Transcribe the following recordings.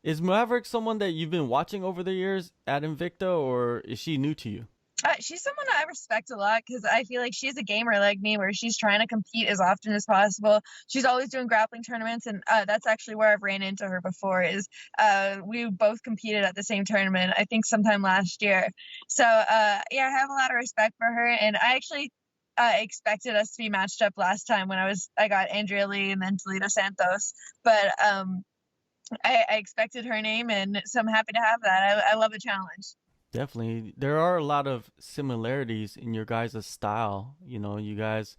Is Maverick someone that you've been watching over the years at Invicta, or is she new to you? She's someone I respect a lot because I feel like she's a gamer like me, where she's trying to compete as often as possible. She's always doing grappling tournaments, and that's actually where I've ran into her before. Is we both competed at the same tournament, I think sometime last year. So yeah, I have a lot of respect for her, and I actually expected us to be matched up last time when I got Andrea Lee and then Toledo Santos, but I expected her name, and so I'm happy to have that. I love a challenge. Definitely. There are a lot of similarities in your guys' style. You know, you guys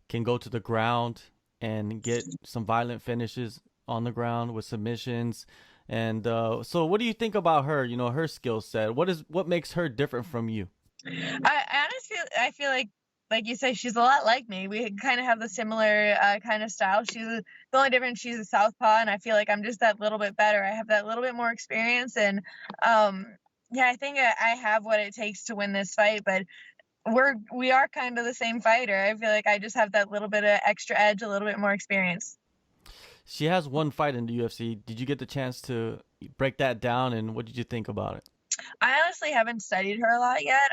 can go to the ground and get some violent finishes on the ground with submissions. And so what do you think about her, her skill set? What makes her different from you? I honestly I feel like you say, she's a lot like me. We kind of have the similar kind of style. The only difference, she's a southpaw, and I feel like I'm just that little bit better. I have that little bit more experience, and um, yeah, I think I have what it takes to win this fight. But we are kind of the same fighter. I feel like I just have that little bit of extra edge, a little bit more experience. She has one fight in the UFC. Did you get the chance to break that down, and what did you think about it? I honestly haven't studied her a lot yet.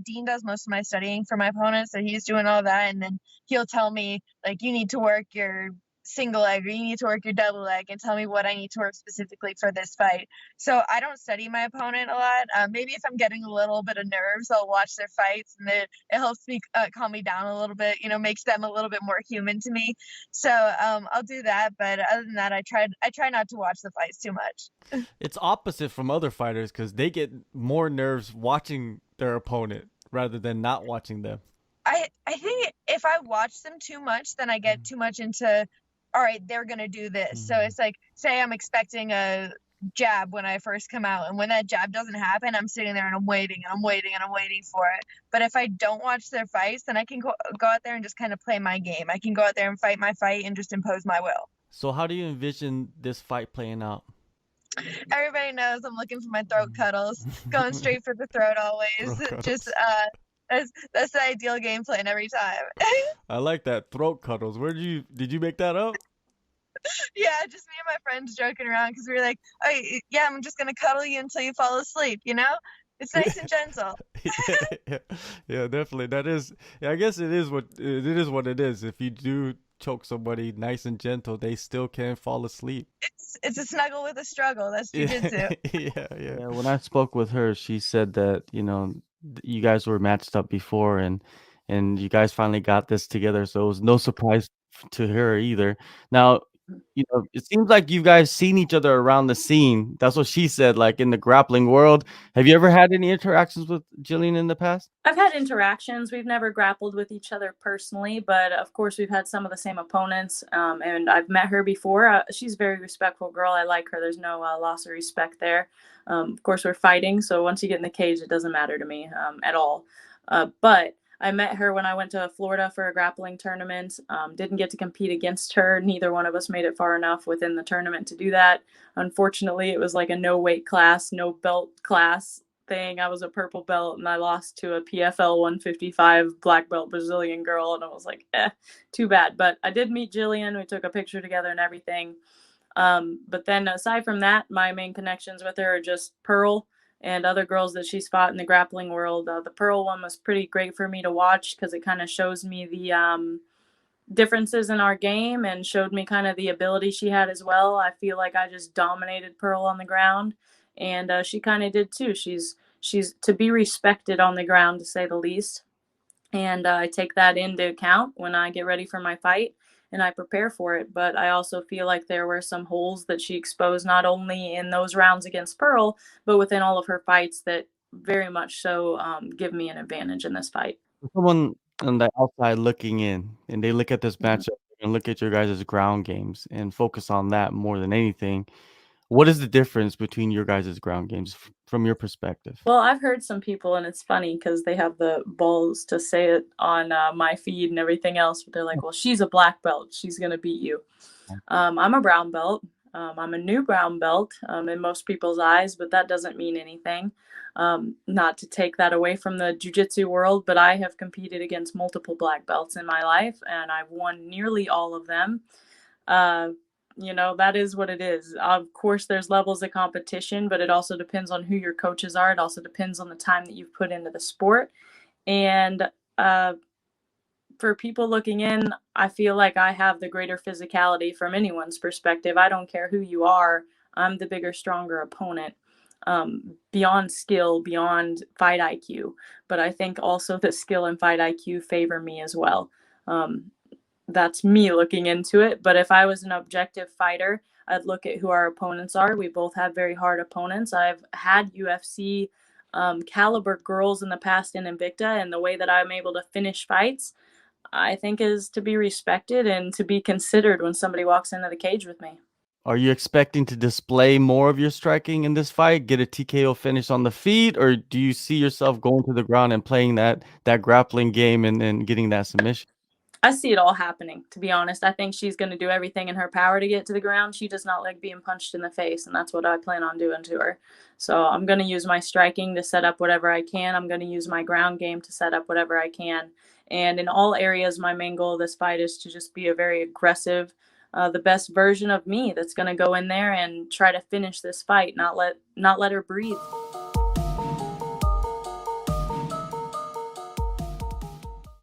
Dean does most of my studying for my opponent, so he's doing all that, and then he'll tell me like, you need to work your single leg or you need to work your double leg, and tell me what I need to work specifically for this fight. So I don't study my opponent a lot. Maybe if I'm getting a little bit of nerves, I'll watch their fights, and it helps me calm me down a little bit. Makes them a little bit more human to me. So I'll do that. But other than that, I try not to watch the fights too much. It's opposite from other fighters because they get more nerves watching their opponent rather than not watching them. I think if I watch them too much, then I get too much into, all right, they're gonna do this. So Mhm. it's like, say I'm expecting a jab when I first come out, and when that jab doesn't happen, I'm sitting there and I'm waiting and I'm waiting and I'm waiting for it. But if I don't watch their fights, then I can go out there and just kind of play my game. I can go out there and fight my fight and just impose my will. So how do you envision this fight playing out? Everybody knows I'm looking for my throat cuddles, going straight for the throat always. Throat Just cuddles. that's the ideal game plan every time. I like that throat cuddles. Did you make that up? Yeah, just me and my friends joking around because we were like, "Oh, yeah, I'm just gonna cuddle you until you fall asleep." It's nice and gentle. Yeah, yeah, yeah, definitely. That is, yeah, I guess it is what it is. If you do choke somebody nice and gentle, they still can fall asleep. It's a snuggle with a struggle. That's Yeah, jujitsu. yeah, yeah. When I spoke with her, she said that, you guys were matched up before and you guys finally got this together, so it was no surprise to her either. Now, it seems like you guys seen each other around the scene. That's what she said, like in the grappling world. Have you ever had any interactions with Jillian in the past? I've had interactions. We've never grappled with each other personally, but of course we've had some of the same opponents. And I've met her before. She's a very respectful girl. I like her. There's no loss of respect there. Of course, we're fighting, so once you get in the cage, it doesn't matter to me at all. But I met her when I went to Florida for a grappling tournament. Didn't get to compete against her. Neither one of us made it far enough within the tournament to do that. Unfortunately, it was like a no weight class, no belt class thing. I was a purple belt and I lost to a PFL 155 black belt Brazilian girl. And I was like, too bad. But I did meet Jillian. We took a picture together and everything. But then aside from that, my main connections with her are just Pearl and other girls that she's fought in the grappling world. The Pearl one was pretty great for me to watch because it kind of shows me the differences in our game and showed me kind of the ability she had as well. I feel like I just dominated Pearl on the ground, and she kind of did too. She's to be respected on the ground, to say the least. And I take that into account when I get ready for my fight and I prepare for it. But I also feel like there were some holes that she exposed not only in those rounds against Pearl, but within all of her fights that very much so give me an advantage in this fight. Someone on the outside looking in, and they look at this Mhm. matchup and look at your guys' ground games and focus on that more than anything. What is the difference between your guys' ground games from your perspective? Well, I've heard some people, and it's funny because they have the balls to say it on my feed and everything else. But they're like, "Well, she's a black belt. She's gonna beat you." I'm a brown belt. I'm a new brown belt in most people's eyes, but that doesn't mean anything. Not to take that away from the jujitsu world, but I have competed against multiple black belts in my life, and I've won nearly all of them. Uh, you know, that is what it is. Of course, there's levels of competition, but it also depends on who your coaches are. It also depends on the time that you've put into the sport. And for people looking in, I feel like I have the greater physicality from anyone's perspective. I don't care who you are, I'm the bigger, stronger opponent. Beyond skill, beyond fight IQ. But I think also the skill and fight IQ favor me as well. That's me looking into it. But if I was an objective fighter, I'd look at who our opponents are. We both have very hard opponents. I've had UFC caliber girls in the past in Invicta, and the way that I'm able to finish fights, I think, is to be respected and to be considered when somebody walks into the cage with me. Are you expecting to display more of your striking in this fight, get a TKO finish on the feet, or do you see yourself going to the ground and playing that grappling game and getting that submission? I see it all happening, to be honest. I think she's going to do everything in her power to get to the ground. She does not like being punched in the face, and that's what I plan on doing to her. So I'm going to use my striking to set up whatever I can. I'm going to use my ground game to set up whatever I can. And in all areas, my main goal of this fight is to just be a very aggressive, the best version of me that's going to go in there and try to finish this fight, not let her breathe.